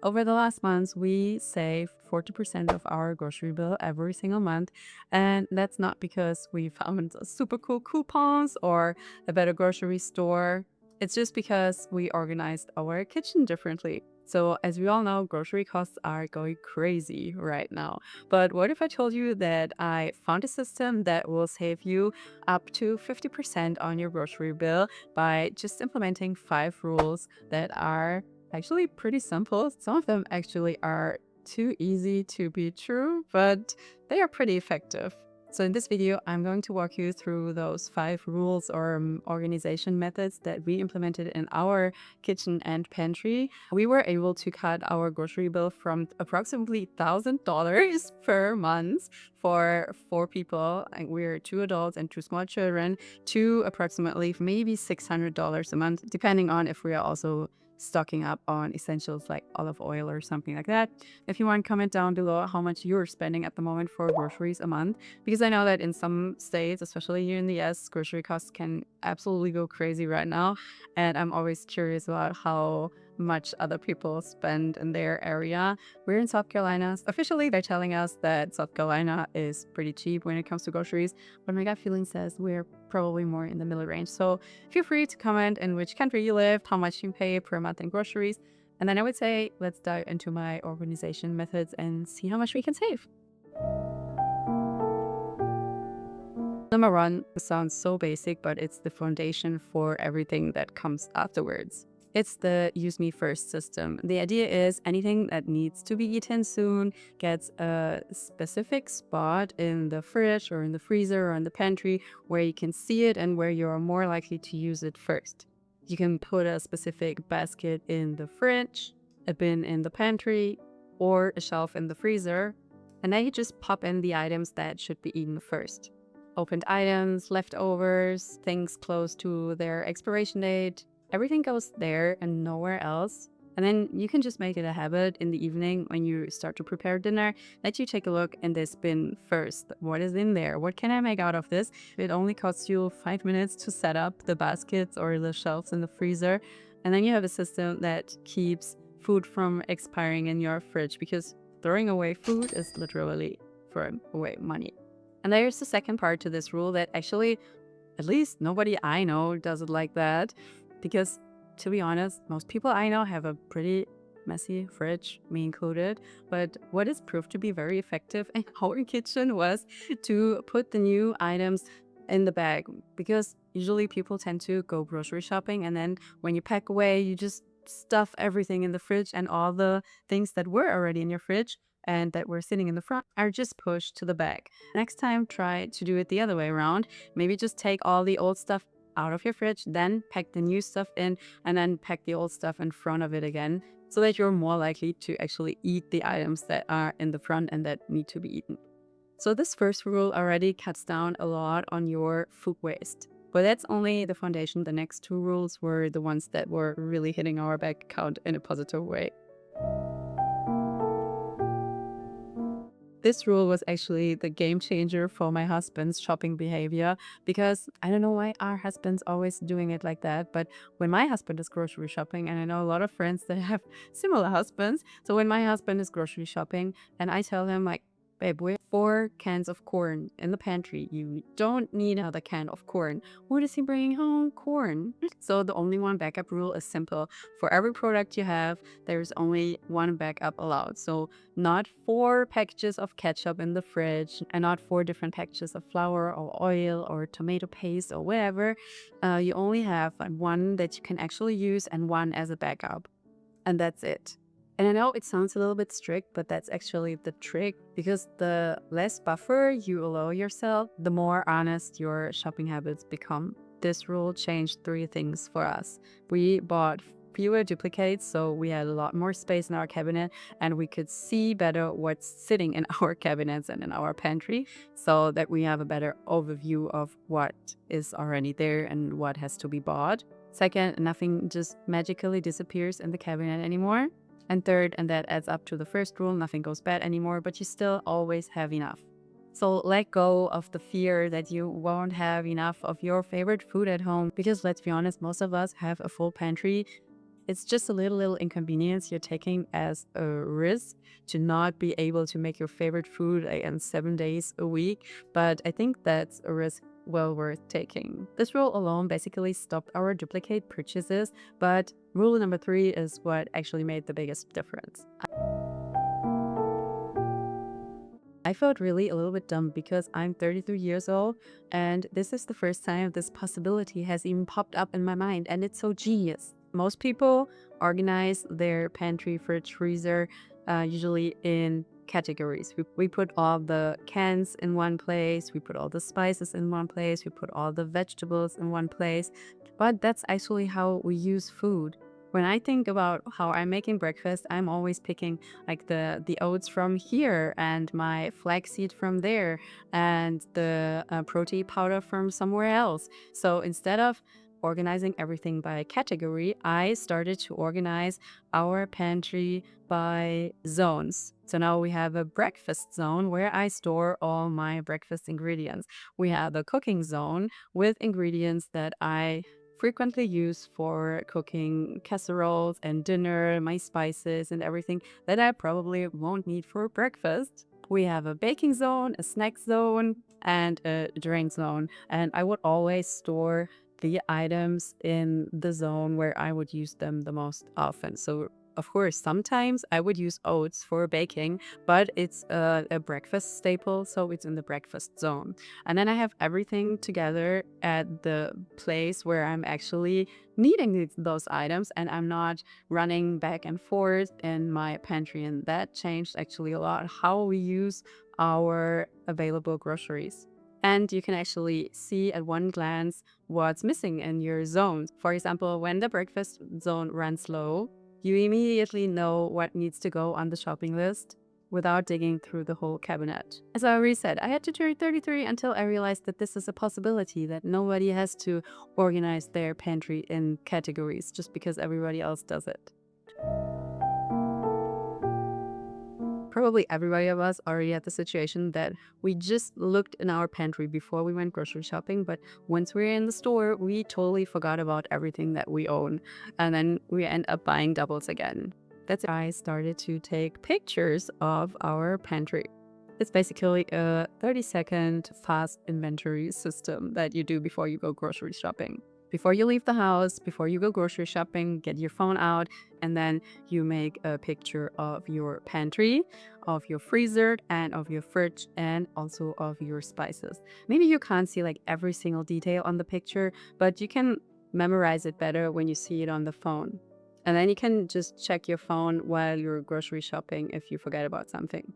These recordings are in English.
Over the last months, we saved 40% of our grocery bill every single month. And that's not because we found super cool coupons or a better grocery store. It's just because we organized our kitchen differently. So, as we all know, grocery costs are going crazy right now. But what if I told you that I found a system that will save you up to 50% on your grocery bill by just implementing 5 rules that are actually pretty simple. Some of them actually are too easy to be true, but they are pretty effective. So in this video, I'm going to walk you through those 5 rules or organization methods that we implemented in our kitchen and pantry. We were able to cut our grocery bill from approximately $1,000 per month for 4 people, and we're 2 adults and 2 small children, to approximately maybe $600 a month, depending on if we are also stocking up on essentials like olive oil or something like that. If you want, comment down below how much you're spending at the moment for groceries a month, because I know that in some states, especially here in the US, grocery costs can absolutely go crazy right now. And I'm always curious about how much other people spend in their area. We're in South Carolina. Officially, they're telling us that South Carolina is pretty cheap when it comes to groceries, but my gut feeling says we're probably more in the middle range. So feel free to comment in which country you live, how much you pay per month in groceries. And then I would say, let's dive into my organization methods and see how much we can save. Number one sounds so basic, but it's the foundation for everything that comes afterwards. It's the use me first system. The idea is anything that needs to be eaten soon gets a specific spot in the fridge or in the freezer or in the pantry where you can see it and where you're more likely to use it first. You can put a specific basket in the fridge, a bin in the pantry, or a shelf in the freezer, and then you just pop in the items that should be eaten first. Opened items, leftovers, things close to their expiration date, everything goes there and nowhere else. And then you can just make it a habit in the evening when you start to prepare dinner that you take a look in this bin first. What is in there? What can I make out of this? It only costs you 5 minutes to set up the baskets or the shelves in the freezer. And then you have a system that keeps food from expiring in your fridge, because throwing away food is literally throwing away money. And there's the second part to this rule that actually, at least nobody I know does it like that. Because to be honest, most people I know have a pretty messy fridge, me included. But what is proved to be very effective in our kitchen was to put the new items in the bag. Because usually people tend to go grocery shopping, and then when you pack away, you just stuff everything in the fridge, and all the things that were already in your fridge and that were sitting in the front are just pushed to the back. Next time, try to do it the other way around. Maybe just take all the old stuff out of your fridge, then pack the new stuff in, and then pack the old stuff in front of it again, so that you're more likely to actually eat the items that are in the front and that need to be eaten. So this first rule already cuts down a lot on your food waste. But that's only the foundation. The next 2 rules were the ones that were really hitting our bank account in a positive way. This rule was actually the game changer for my husband's shopping behavior, because I don't know why our husband's always doing it like that. But when my husband is grocery shopping, and I know a lot of friends that have similar husbands, so when my husband is grocery shopping and I tell him, like, babe, we have 4 cans of corn in the pantry. You don't need another can of corn. What is he bringing home? Corn. So the only one backup rule is simple. For every product you have, there's only one backup allowed. So not 4 packages of ketchup in the fridge, and not 4 different packages of flour or oil or tomato paste or whatever. You only have one that you can actually use and one as a backup. And that's it. And I know it sounds a little bit strict, but that's actually the trick, because the less buffer you allow yourself, the more honest your shopping habits become. This rule changed 3 things for us. We bought fewer duplicates, so we had a lot more space in our cabinet, and we could see better what's sitting in our cabinets and in our pantry, so that we have a better overview of what is already there and what has to be bought. Second, nothing just magically disappears in the cabinet anymore. And third, and that adds up to the first rule, nothing goes bad anymore, but you still always have enough. So let go of the fear that you won't have enough of your favorite food at home, because let's be honest, most of us have a full pantry It's just a little inconvenience you're taking as a risk to not be able to make your favorite food like, in 7 days a week. But I think that's a risk well worth taking. This rule alone basically stopped our duplicate purchases, but rule number 3 is what actually made the biggest difference. I felt really a little bit dumb because I'm 33 years old and this is the first time this possibility has even popped up in my mind, and it's so genius. Most people organize their pantry, fridge, freezer usually in categories. We put all the cans in one place, we put all the spices in one place, we put all the vegetables in one place. But that's actually how we use food. When I think about how I'm making breakfast, I'm always picking like the oats from here and my flaxseed from there and the protein powder from somewhere else. So instead of organizing everything by category, I started to organize our pantry by zones. So now we have a breakfast zone where I store all my breakfast ingredients. We have a cooking zone with ingredients that I frequently use for cooking casseroles and dinner, my spices and everything that I probably won't need for breakfast. We have a baking zone, a snack zone, and a drink zone. And I would always store the items in the zone where I would use them the most often. So of course, sometimes I would use oats for baking, but it's a breakfast staple, so it's in the breakfast zone. And then I have everything together at the place where I'm actually needing those items and I'm not running back and forth in my pantry. And that changed actually a lot how we use our available groceries. And you can actually see at one glance what's missing in your zones. For example, when the breakfast zone runs low, you immediately know what needs to go on the shopping list without digging through the whole cabinet. As I already said, I had to turn 33 until I realized that this is a possibility, that nobody has to organize their pantry in categories just because everybody else does it. Probably everybody of us already had the situation that we just looked in our pantry before we went grocery shopping, but once we're in the store, we totally forgot about everything that we own, and then we end up buying doubles again. That's why I started to take pictures of our pantry. It's basically a 30-second fast inventory system that you do before you go grocery shopping. Before you leave the house, before you go grocery shopping, get your phone out and then you make a picture of your pantry, of your freezer, and of your fridge, and also of your spices. Maybe you can't see like every single detail on the picture, but you can memorize it better when you see it on the phone. And then you can just check your phone while you're grocery shopping if you forget about something.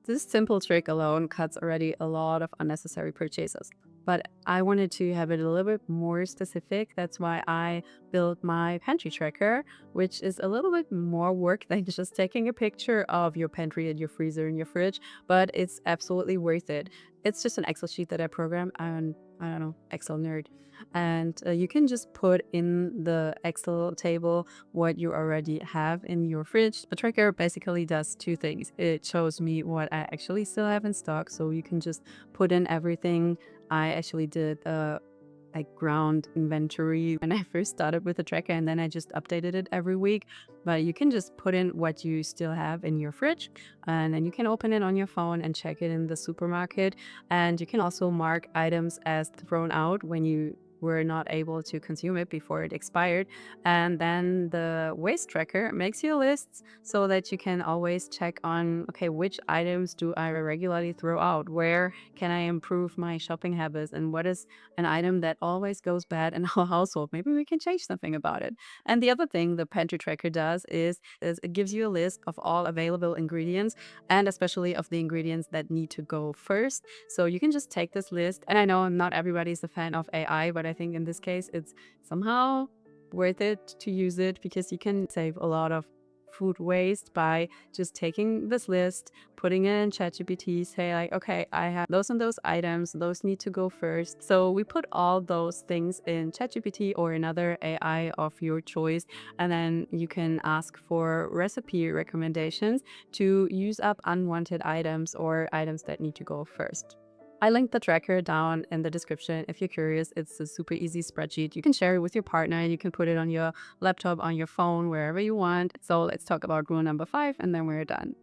This simple trick alone cuts already a lot of unnecessary purchases. But I wanted to have it a little bit more specific. That's why I built my pantry tracker, which is a little bit more work than just taking a picture of your pantry and your freezer and your fridge, but it's absolutely worth it. It's just an Excel sheet that I program. I don't know, Excel nerd. And you can just put in the Excel table what you already have in your fridge. The tracker basically does two things. It shows me what I actually still have in stock, so you can just put in everything. I actually did like ground inventory when I first started with the tracker, and then I just updated it every week. But you can just put in what you still have in your fridge, and then you can open it on your phone and check it in the supermarket. And you can also mark items as thrown out when you were not able to consume it before it expired. And then the waste tracker makes you lists so that you can always check on, okay, which items do I regularly throw out? Where can I improve my shopping habits? And what is an item that always goes bad in our household? Maybe we can change something about it. And the other thing the pantry tracker does is it gives you a list of all available ingredients, and especially of the ingredients that need to go first. So you can just take this list. And I know not everybody's a fan of AI, but I think in this case it's somehow worth it to use it because you can save a lot of food waste by just taking this list, putting it in ChatGPT, say like, okay, I have those and those items, those need to go first. So we put all those things in ChatGPT or another AI of your choice, and then you can ask for recipe recommendations to use up unwanted items or items that need to go first. I linked the tracker down in the description if you're curious. It's a super easy spreadsheet. You can share it with your partner and you can put it on your laptop, on your phone, wherever you want. So let's talk about rule number 5 and then we're done.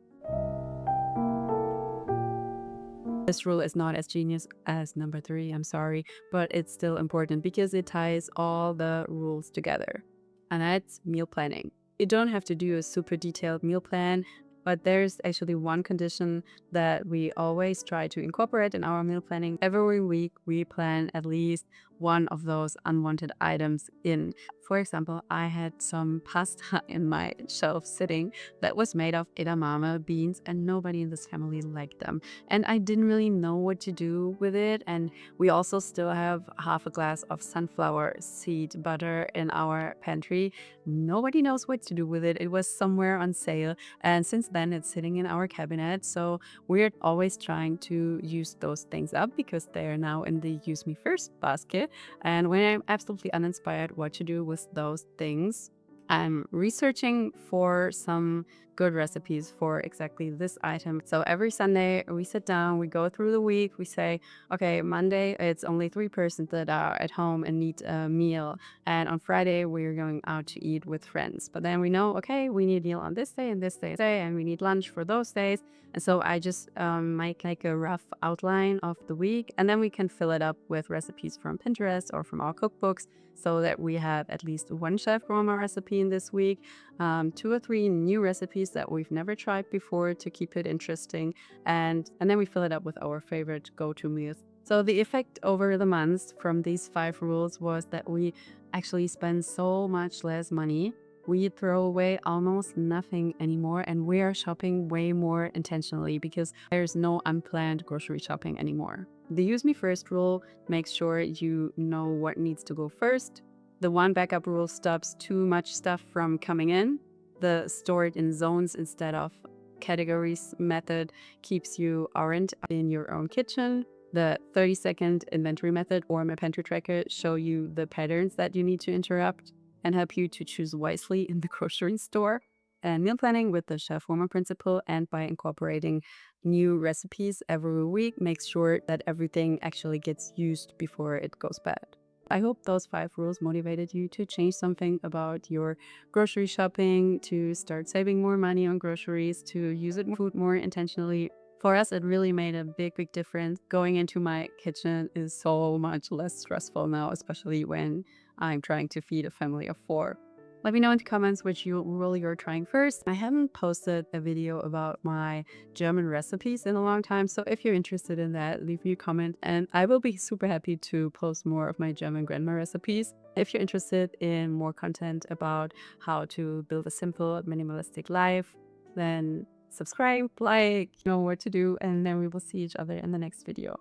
This rule is not as genius as number 3, I'm sorry, but it's still important because it ties all the rules together. And that's meal planning. You don't have to do a super detailed meal plan, but there's actually one condition that we always try to incorporate in our meal planning. Every week, we plan at least one of those unwanted items in. For example, I had some pasta in my shelf sitting that was made of edamame beans, and nobody in this family liked them. And I didn't really know what to do with it. And we also still have half a glass of sunflower seed butter in our pantry. Nobody knows what to do with it. It was somewhere on sale. And since then, it's sitting in our cabinet. So we're always trying to use those things up because they are now in the use me first basket. And when I'm absolutely uninspired what to do with those things, I'm researching for some good recipes for exactly this item. So every Sunday we sit down, we go through the week, we say, okay, Monday it's only 3 persons that are at home and need a meal. And on Friday we're going out to eat with friends. But then we know, okay, we need a meal on this day and this day, and we need lunch for those days. And so I just make like a rough outline of the week, and then we can fill it up with recipes from Pinterest or from our cookbooks, so that we have at least one chef aroma recipe in this week, 2 or 3 new recipes that we've never tried before to keep it interesting, and then we fill it up with our favorite go-to meals. So the effect over the months from these 5 rules was that we actually spend so much less money. We throw away almost nothing anymore, and we are shopping way more intentionally because there's no unplanned grocery shopping anymore. The use me first rule makes sure you know what needs to go first. The one backup rule stops too much stuff from coming in. The store it in zones instead of categories method keeps you aren't in your own kitchen. The 30-second inventory method or my pantry tracker show you the patterns that you need to interrupt and help you to choose wisely in the grocery store. And meal planning with the chef warmer principle and by incorporating new recipes every week makes sure that everything actually gets used before it goes bad. I hope those 5 rules motivated you to change something about your grocery shopping, to start saving more money on groceries, to use food more intentionally. For us, it really made a big difference. Going into my kitchen is so much less stressful now, especially when I'm trying to feed a family of 4. Let me know in the comments which rule you're trying first. I haven't posted a video about my German recipes in a long time, so if you're interested in that, leave me a comment and I will be super happy to post more of my German grandma recipes. If you're interested in more content about how to build a simple, minimalistic life, then subscribe, like, you know what to do, and then we will see each other in the next video.